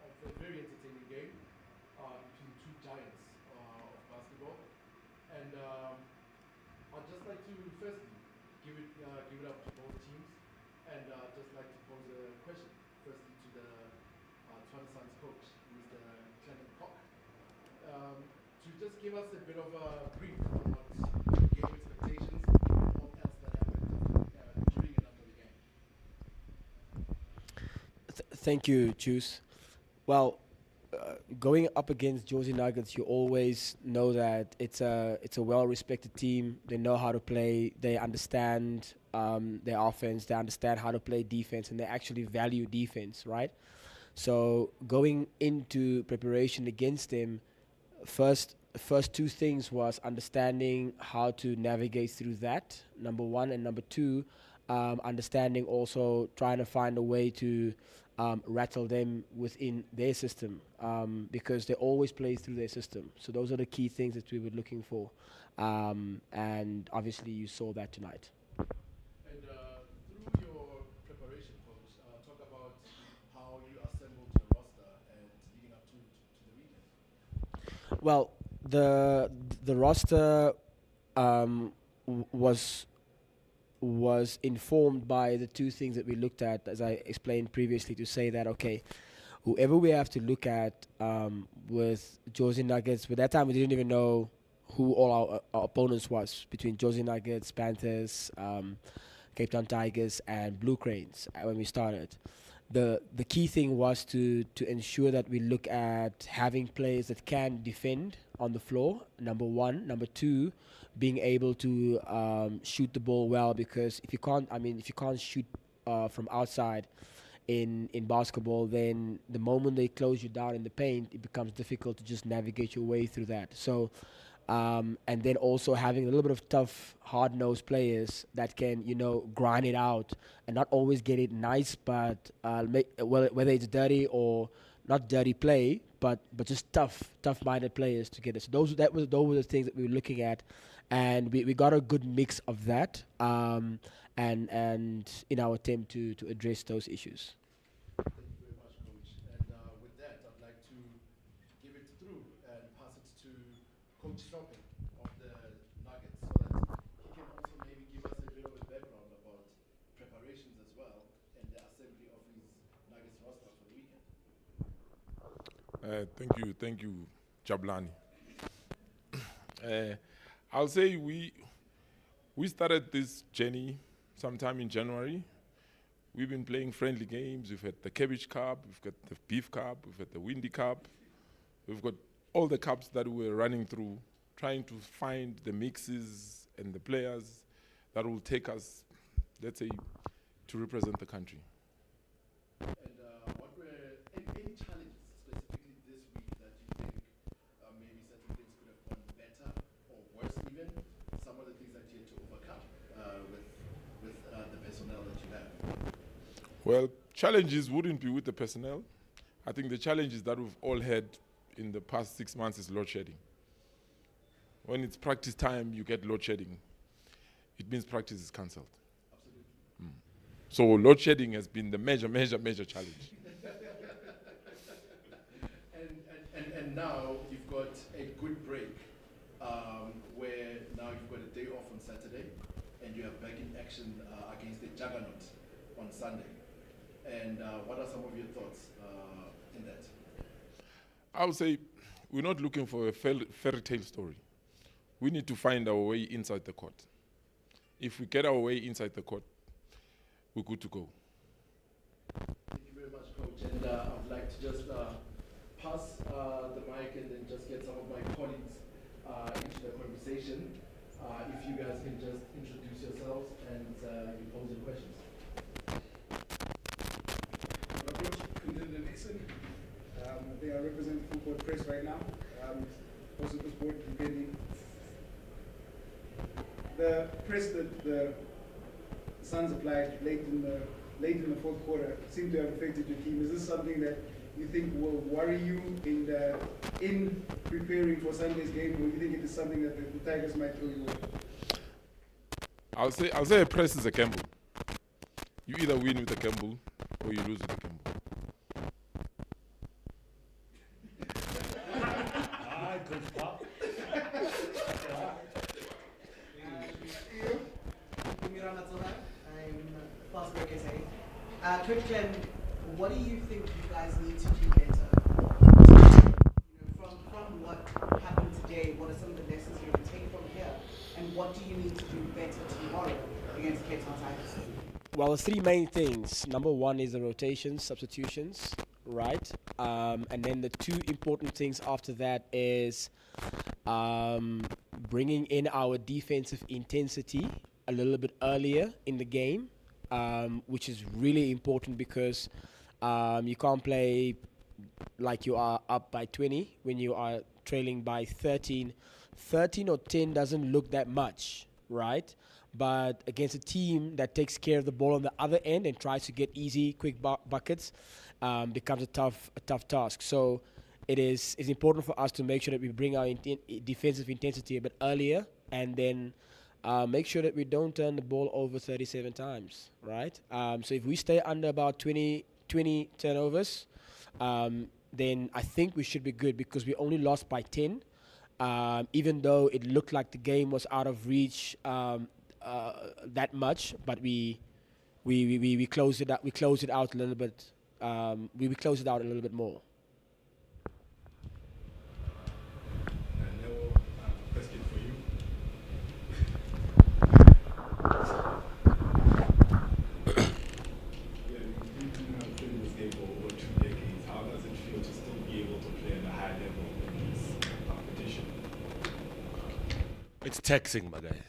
of a very entertaining game between two giants of basketball. And I'd just like to firstly give it up to both teams, and just like to pose a question firstly to the Tshwane Suns coach, Mr. Clement Cock, to just give us a bit of a brief about game expectations and all else that happened during and after the game. Thank you, Juice. Well, going up against Jozi Nuggets, you always know that it's a well-respected team. They know how to play. They understand their offense. They understand how to play defense, and they actually value defense, right? So going into preparation against them, first two things was understanding how to navigate through that. Number one, and number two, understanding also trying to find a way to rattle them within their system, because they always play through their system. So those are the key things that we were looking for, and obviously you saw that tonight. And through your preparation, coach, talk about how you assembled your roster and leading up to the weekend. Well, the roster um, was informed by the two things that we looked at, as I explained previously, to say that okay, whoever we have to look at with Jozi Nuggets. By that time, we didn't even know who all our opponents was between Jozi Nuggets, Panthers, Cape Town Tigers, and Blue Cranes when we started. The key thing was to ensure that we look at having players that can defend on the floor. Number one, number two, being able to shoot the ball well, because if you can't shoot from outside in basketball, then the moment they close you down in the paint, it becomes difficult to just navigate your way through that. So, and then also having a little bit of tough, hard-nosed players that can, grind it out and not always get it nice, but whether it's dirty or not dirty play, but just tough-minded players to get it. So those were the things that we were looking at, and we got a good mix of that, and in our attempt to address those issues. Thank you very much, coach. And with that, I'd like to give it through and pass it to Coach Shopping of the Nuggets so that he can also maybe give us a bit of a background about preparations as well and the assembly of his Nuggets roster for the weekend. Thank you, Jablani. I'll say we started this journey sometime in January. We've been playing friendly games. We've had the Cabbage Cup, we've got the Beef Cup, we've had the Windy Cup. We've got all the cups that we're running through, trying to find the mixes and the players that will take us, let's say, to represent the country. And what were any challenges specifically this week that you think maybe certain things could have gone better or worse even? Some of the things that you had to overcome with the personnel that you have. Well, challenges wouldn't be with the personnel. I think the challenges that we've all had in the past 6 months is load shedding. When it's practice time, you get load shedding. It means practice is cancelled. Absolutely. So load shedding has been the major challenge. And now you've got a good break where now you've got a day off on Saturday and you have back in action against the Juggernaut on Sunday. And what are some of your thoughts in that? I would say we're not looking for a fairy tale story. We need to find our way inside the court. If we get our way inside the court, we're good to go. Thank you very much, Coach. And I'd like to just pass the mic and then just get some of my colleagues into the conversation. If you guys can just introduce yourselves and you pose your questions. They are representing Full Court Press right now. Also this board defending the press that the Suns applied late in the fourth quarter seemed to have affected your team. Is this something that you think will worry you in preparing for Sunday's game, or you think it is something that the Tigers might throw you away? I'll say a press is a gamble. You either win with a gamble or you lose with a gamble. Christian, what do you think you guys need to do better? From what happened today, what are some of the lessons you're going to take from here? And what do you need to do better tomorrow against Cape Town Tigers? Well, the three main things. Number one is the rotations, substitutions, right? And then the two important things after that is bringing in our defensive intensity a little bit earlier in the game, which is really important because you can't play like you are up by 20 when you are trailing by 13. 13 or 10 doesn't look that much, right? But against a team that takes care of the ball on the other end and tries to get easy, quick buckets, becomes a tough task. So it's important for us to make sure that we bring our defensive intensity a bit earlier, and then make sure that we don't turn the ball over 37 times, right? So if we stay under about 20 turnovers, then I think we should be good, because we only lost by 10. Even though it looked like the game was out of reach that much, but we closed it out. We closed it out a little bit. We closed it out a little bit more. Question for you. You've been playing this game for over 2 decades. How does it feel to still be able to play at a high level in this competition? It's taxing, my guy.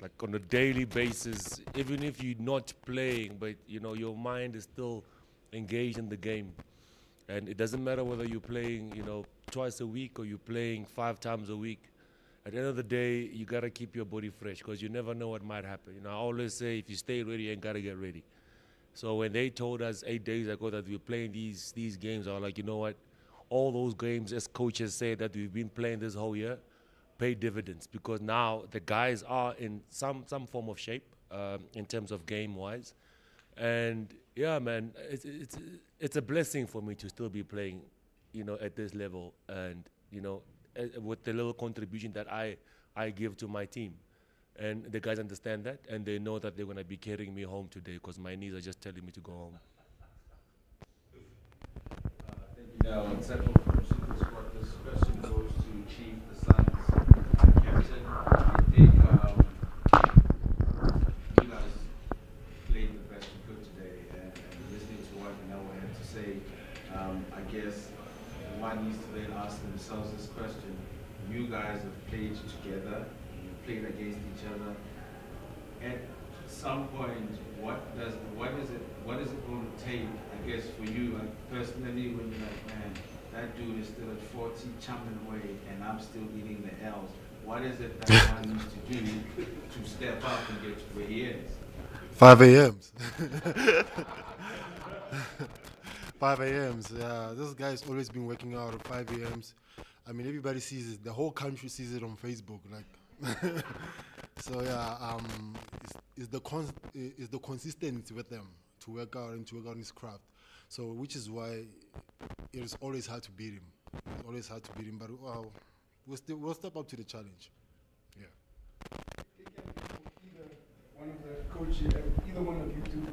Like on a daily basis, even if you're not playing, but you know your mind is still engaged in the game, and it doesn't matter whether you're playing, twice a week or you're playing 5 times a week. At the end of the day, you gotta keep your body fresh, because you never know what might happen. I always say, if you stay ready, you ain't gotta get ready. So when they told us 8 days ago that we were playing these games, I was like, you know what? All those games, as coaches say, that we've been playing this whole year, pay dividends, because now the guys are in some form of shape in terms of game-wise. And yeah, man, it's a blessing for me to still be playing, at this level, and with the little contribution that I give to my team. And the guys understand that, and they know that they're going to be carrying me home today, because my knees are just telling me to go home. Thank you. Now, on Central from Super Sport, this question goes to Chief, the Suns captain. I think you guys played the best you could today, and listening to what Noah had to say, I guess one needs to then ask themselves this question. You guys have played together, you played against each other. At some point, what is it going to take, I guess, for you, like personally, when you're like, man, that dude is still at 40 chumming away and I'm still eating the L's. What is it that one needs to do to step up and get to where he is? 5 a.m.s. 5 a.m.s. Yeah, this guy's always been working out at 5 a.m.s. I mean, everybody sees it. The whole country sees it on Facebook. Like, so yeah, it's the consistency with them to work out and to work on his craft. So, which is why it is always hard to beat him. It's always hard to beat him, but we'll step up to the challenge. Yeah. Either one of the coaches, either one of you two,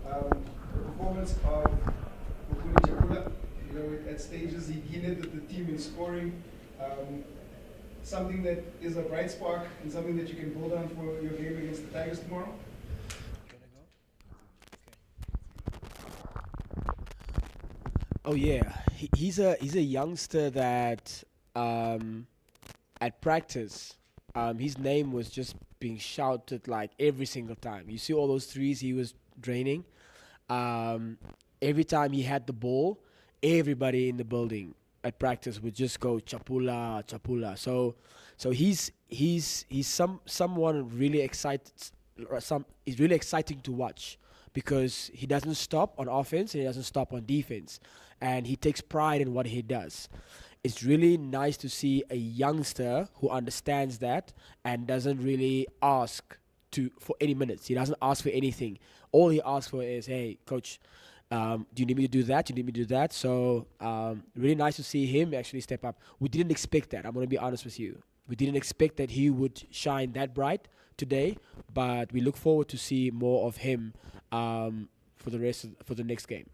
the performance of Mukuni Chakula, at stages he led the team in scoring. Something that is a bright spark and something that you can build on for your game against the Tigers tomorrow? Oh yeah, he's a youngster that at practice, his name was just being shouted like every single time. You see all those threes he was draining. Every time he had the ball, everybody in the building at practice would just go Chapula, Chapula. So he's someone really excited. He's really exciting to watch, because he doesn't stop on offense and he doesn't stop on defense, and he takes pride in what he does. It's really nice to see a youngster who understands that and doesn't really ask for any minutes. He doesn't ask for anything. All he asks for is, hey, coach, do you need me to do that? Do you need me to do that? So really nice to see him actually step up. We didn't expect that. I'm going to be honest with you. We didn't expect that he would shine that bright today, but we look forward to see more of him for the next game.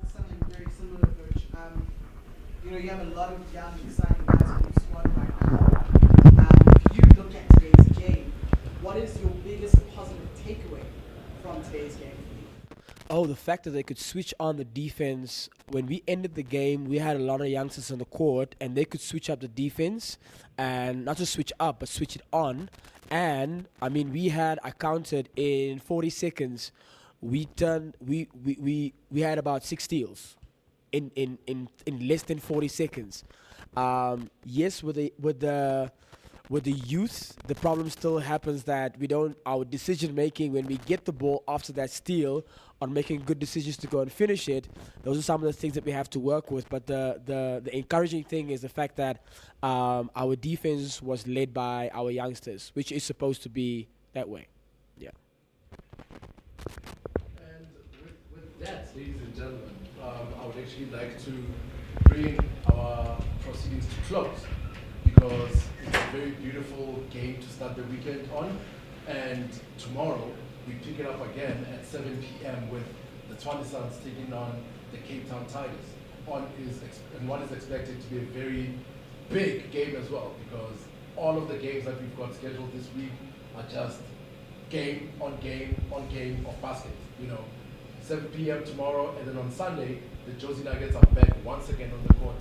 Just something very similar, Coach. You have a lot of young, exciting guys in your squad right now. If you look at today's game, what is your biggest positive takeaway from today's game? Oh, the fact that they could switch on the defense. When we ended the game, we had a lot of youngsters on the court, and they could switch up the defense, and not just switch up, but switch it on. And I mean, I counted in 40 seconds, we had about 6 steals in less than 40 seconds. Yes, with the youth, the problem still happens that our decision making when we get the ball after that steal on making good decisions to go and finish it, those are some of the things that we have to work with. But the encouraging thing is the fact that our defense was led by our youngsters, which is supposed to be that way. Yeah. And with that, ladies and gentlemen, I would actually like to bring our proceedings to close, because it's a very beautiful game to start the weekend on. And tomorrow, we pick it up again at 7 p.m. with the Tshwane Suns taking on the Cape Town Tigers. One is expected to be a very big game as well, because all of the games that we've got scheduled this week are just game on game on game of basket. 7 p.m. tomorrow, and then on Sunday, the Jozi Nuggets are back once again on the court